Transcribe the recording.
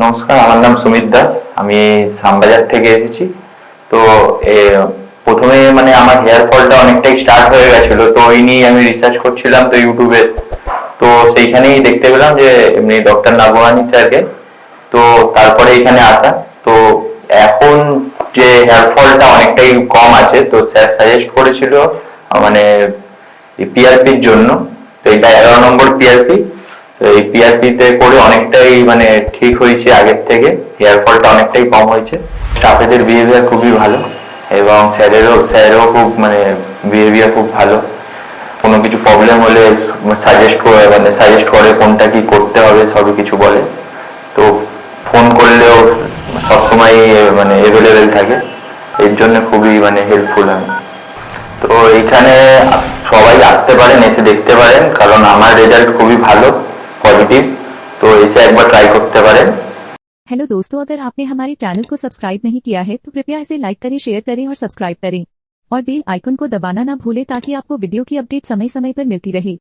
নমস্কার, আমার নাম সুমিত দাস। আমি শ্যামবাজার থেকে এসেছি। তো এ, প্রথমে মানে আমার হেয়ার ফলটা অনেকটাই স্টার্ট হয়ে গেছিল, তো ওই নিয়ে আমি রিসার্চ করছিলাম তো ইউটিউবে। তো সেইখানেই দেখতে পেলাম যে এমনি ডক্টর নাগওয়ানি স্যারকে। তো তারপরে এখানে আসা। তো এখন যে হেয়ার ফলটা অনেকটাই কম আছে, তো স্যার সাজেস্ট করেছিল মানে পিআরপির জন্য। তো এটা 11 নম্বর পিআরপি। তো এই পিআরপি তে করে অনেকটাই মানে ঠিক হয়েছে আগের থেকে, হেয়ার ফলটা অনেকটাই কম হয়েছে। স্টাফেদের বিহেভিয়ার খুবই ভালো, এবং স্যারেরও খুব মানে বিহেভিয়ার খুব ভালো। কোনো কিছু প্রবলেম হলে সাজেস্ট করে কোনটা কি করতে হবে, সবই কিছু বলে। তো ফোন করলেও সবসময় মানে অ্যাভেলেবেল থাকে। এর জন্য খুবই মানে হেল্পফুল আমি। তো এইখানে সবাই আসতে পারেন, এসে দেখতে পারেন, কারণ আমার রেজাল্ট খুবই ভালো, পজিটিভ। তো এসে একবার ট্রাই করতে পারেন। हेलो दोस्तों, अगर आपने हमारे चैनल को सब्सक्राइब नहीं किया है तो कृपया इसे लाइक करें, शेयर करें और सब्सक्राइब करें और बेल आइकन को दबाना ना भूलें ताकि आपको वीडियो की अपडेट समय समय पर मिलती रहे।